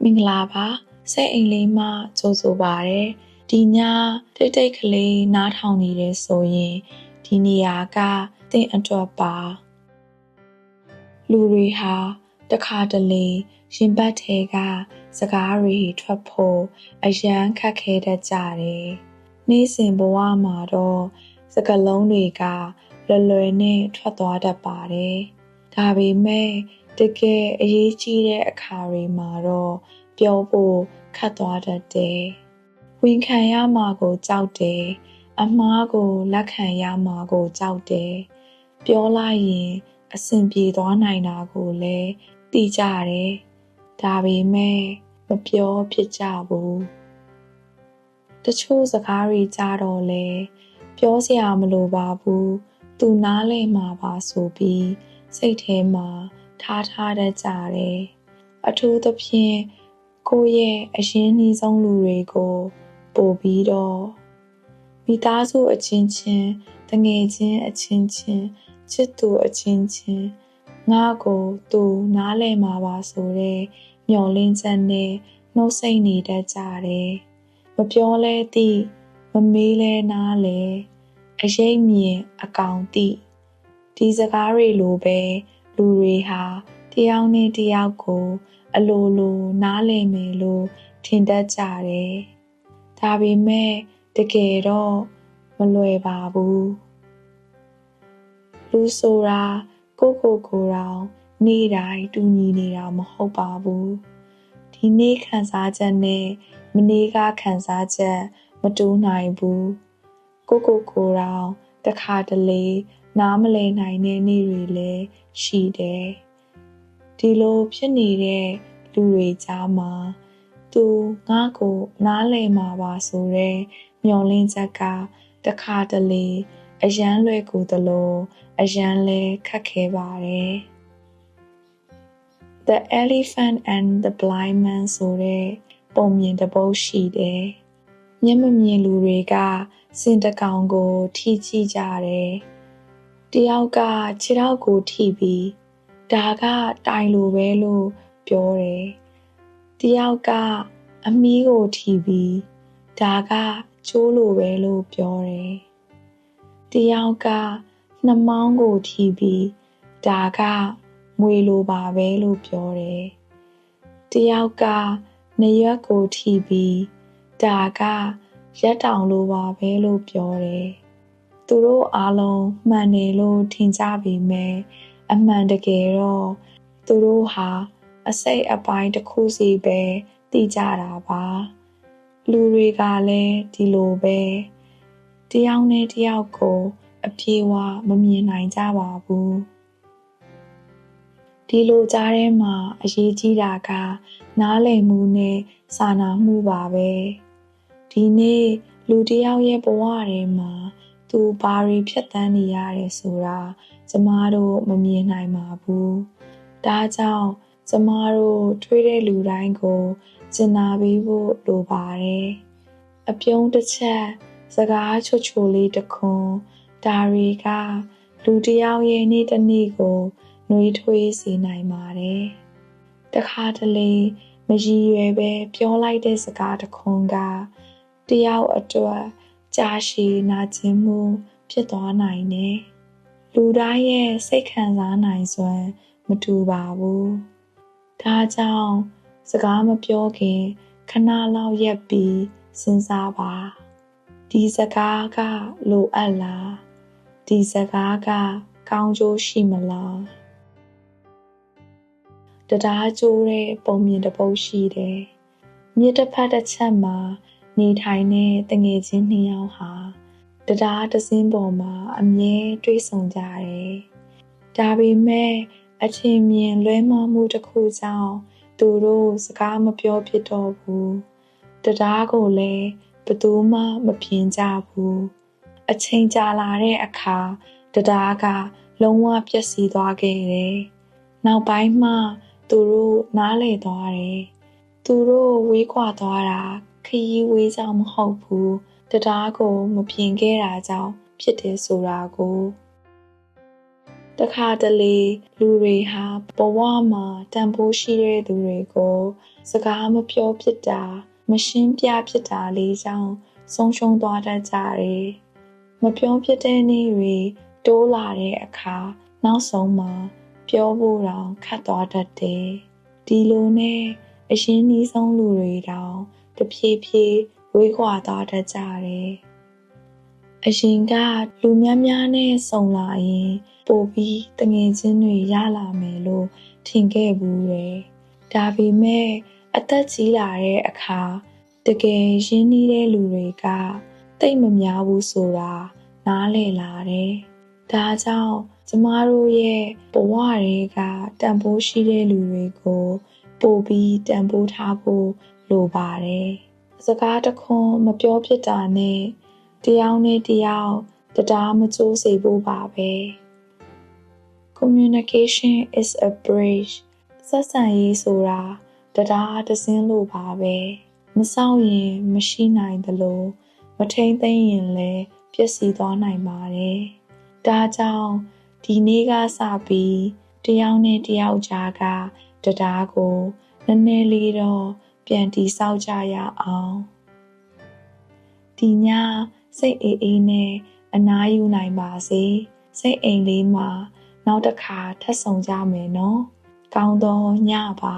မင်္ဂလာပါစိတ်အိမ်လေးမှကြိုဆိုပါရယ်ဒီညတိတ်တိတ်ကလေးနားထောင်နေတယ်ဆိုရင်ဒီနေရာကသင်အတွက်ပါလူတွေဟာတခါတလေရင်ပတ်ထဲကစကားတွေထွက်ဖို့အယမ်းခက်ခဲတတ်ကြတယ်နေ့စဉ်ဘဝမှာတော့စကားလုံးတွေကလွယ်နဲ့ထွက်သွားတတ်ပါတယ်ဒါပေမဲ့တကယ်အရေးကြီးတဲ့အခါတွေမှာတော့ပြောဖို့ခက်သွားတတ်တယ်။ဝန်ခံရမှာကိုကြောက်တယ်။အမှားကိုလက်ခံရမှာကိုကြောက်တယ်။ပြောလိုက်ရင်အဆင်ပြေသွားနိုင်တာကိုလည်းသိကြတယ်။ဒါပေမဲ့မပြောဖြစ်ကြဘူး။တချို့စကားတွေကြတော့လေပြောစရာမလိုပါဘူး။သူနားလည်မှာပါဆိုပြီးစိတ်ထဲမှာထားတတ်ကြတယ်။အထူးသဖြင့်ကိုယ့်ရဲ့အရင်းနှီးဆုံးလူတွေကိုပို့ပြီးတော့မိသားစုအချင်းချင်းတငယ်ချင်းအချင်းချင်းချစ်သူအချင်းချင်းငါ့ကိုသူနားလည်မှာပါဆိုတဲ့မျှော်လင့်ချက်နဲ့နှုတ်ဆက်နေတတ်ကြတယ်။မပြောလဲသိမမေးလဲနားလဲအရေးမြင်အကောင်သိဒီစကားတွေလိုပဲလူတွေဟာတယောက်နဲ့တယောက်ကိုအလိုနားလည်မယ်လို့ထင်တတ်ကြတယ်။ဒါပေမဲ့တကယ်တော့မလွယ်ပါဘူး။လူဆိုတာကိုယ်တောင်နေ့တိုင်းတူညီနေတာမဟုတ်ပါဘူး။ဒီနေ့ခံစားချက်နဲ့မနေ့ကခံစားချက်မတူနိုင်ဘူး။ကိုယ်တောင်တခါတလေနားမလည်နိုင်တဲ့နေ့တွေလည်းရှိတယ်။ဒီလိုဖြစ်နေတဲ့လူတွေကြားမှာသူငါ့ကိုနားလည်မှာပါဆိုတဲ့မျှော်လင့်ချက်ကတခါတလေအယမ်းလွယ်ကူသလိုအယမ်းလည်းခက်ခဲပါတယ်။ The Elephant and the Blind Man ဆိုတဲ့ပုံမြင်တစ်ပုဒ်ရှိတယ်။မျက်မမြင်လူတွေကစင်တကောင်ကိုထိကြည့်ကြတယ်။တယောက်ကခြေထောက်ကိုထိပြီးဒါကတိုင်လိုပဲလို့ပြောတယ်။တယောက်ကအမီးကိုထိပြီးဒါကကျိုးလိုပဲလို့ပြောတယ်။တယောက်ကနှမောင်းကိုထိပြီးဒါကမွေလိုပါပဲလို့ပြောတယ်။တယောက်ကနရွက်ကိုထိပြီးဒါကရက်တောင်လိုပါပဲလို့ပြောတယ်။သူတို့အားလုံးမှန်တယ်လို့ထင်ကြပေမဲ့အမှန်တကယ်တော့သူတို့ဟာအစိတ်အပိုင်းတစ်ခုစီပဲသိကြတာပါလူတွေကလည်းဒီလိုပဲတယောက်နဲ့တယောက်ကိုအပြေအဝမမြင်နိုင်ကြပါဘူးဒီလိုကြားထဲမှာအရေးကြီးတာကနားလည်မှုနဲ့စာနာမှုပါပဲဒီနေ့လူတယောက်ရဲ့ဘဝထဲမှာသူဘာတွေဖြတ်သန်းနေရတယ်ဆိုတာကျမတို့မမြင်နိုင်ပါဘူးဒါကြောင့်ကျမတို့ထွေးတဲ့လူတိုင်းကိုကျင်နာပေးဖို့လိုပါတယ်အပြုံးတစ်ချက်စကားချိုလေးတစ်ခွန်းဒါတွေကလူတယောက်ရဲ့နေ့တစ်နေ့ကိုနှွေးထွေးစေနိုင်ပါတယ်တခါတလေမရည်ရွယ်ပဲပြောလိုက်တဲ့စကားတစ်ခွန်းကတယောက်အတွက်ကြာရှည်နာကျင်မှုဖြစ်သွားနိုင်တယ်လူတိုင်းရဲ့စိတ်ခံစားနိုင်စွမ်းမတူပါဘူးဒါကြောင့်စကားမပြောခင်ခဏလောက်ရပ်ပြီးစဉ်းစားပါဒီစကားကလိုအပ်လားဒီစကားကကောင်းကျိုးရှိမလားတရားကျိုးတဲ့ပုံမြင်တစ်ပုဒ်ရှိတယ်မြစ်တစ်ဖက်တစ်ချက်မှာနေထိုင်တဲ့တငယ်ချင်းနှစ်ယောက်ဟာတရားတစ်စင်းပေါ်မှာအမြဲတွေ့ဆုံကြတယ်ဒါပေမဲ့အထင်မြင်လွဲမှားမှုတစ်ခုကြောင့်သူတို့စကားမပြောဖြစ်တော့ဘူးတရားကိုလည်းဘယ်သူမှမပြင်ကြဘူးအချိန်ကြာလာတဲ့အခါတရားကလုံးဝပျက်စီးသွားခဲ့တယ်နောက်ပိုင်းမှသူတို့နားလည်သွားတယ်သူတို့ဝေးကွာသွားတာခရီးဝေးကြောင်မဟုတ်ဘူးတရားကိုမပြင်ခဲ့တာကြောင့်ဖြစ်တယ်ဆိုတာကိုတ တခါတလေလူတွေဟာဘဝမှာတန်ဖိုးရှိတဲ့သူတွေကိုစကားမပြောဖြစ်တာမရှင်းပြဖြစ်တာလေးကြောင့်ဆုံးရှုံးသွားတတ်ကြတယ်။မပြောဖြစ်တဲ့နေ့တွေတိုးလာတဲ့အခါနောက်ဆုံးမှာပြောဖို့တောင်ခက်သွားတတ်တယ်။ဒီလိုနဲ့အရင်းနှီးဆုံးလူတွေတောင်တဖြည်းဖြည်းဝေးကွာသွားတတ်ကြတယ်။အရင်ကလူများများနဲ့ဆုံလာရင်ပိုပြီးတငယ်ချင်းတွေရလာမယ်လို့ထင်ခဲ့ဘူးတယ်။ဒါပေမဲ့အသက်ကြီးလာတဲ့အခါတကယ်ရင်းနှီးတဲ့လူတွေကတိတ်မများဘူးဆိုတာနားလည်လာတယ်။ဒါကြောင့်ကျမတို့ရဲ့ဘဝတွေကတန်ဖိုးရှိတဲ့လူတွေကိုပိုပြီးတန်ဖိုးထားဖို့လိုပါတယ်။စကားတခွန်းမပြောဖြစ်တာနဲ့တယောက်နဲ့တယောက်တရားမကျိုးစေဖို့ပါပဲ Communication is a bridge ဆက်ဆံရေးဆိုတာတရားတစ်စင်းလို့ပါပဲမစောင့်ရင်မရှိနိုင်သလိုမထိမ့်သိမ့်ရင်လည်းပျက်စီးသွားနိုင်ပါတယ်ဒါကြောင့်ဒီနေ့ကစပြီးတယောက်နဲ့တယောက်ကြားကတရားကိုနည်းနည်းလေးတော့ပြန်တည်ဆောက်ကြရအောင်ဒီညစိတ်အေးအေးနဲ့အနားယူနိုင်ပါစေစိတ်အိမ်လေးမှာနောက်တစ်ခါထပ်ဆောင်ကြမယ်နော်ကောင်းသောညပါ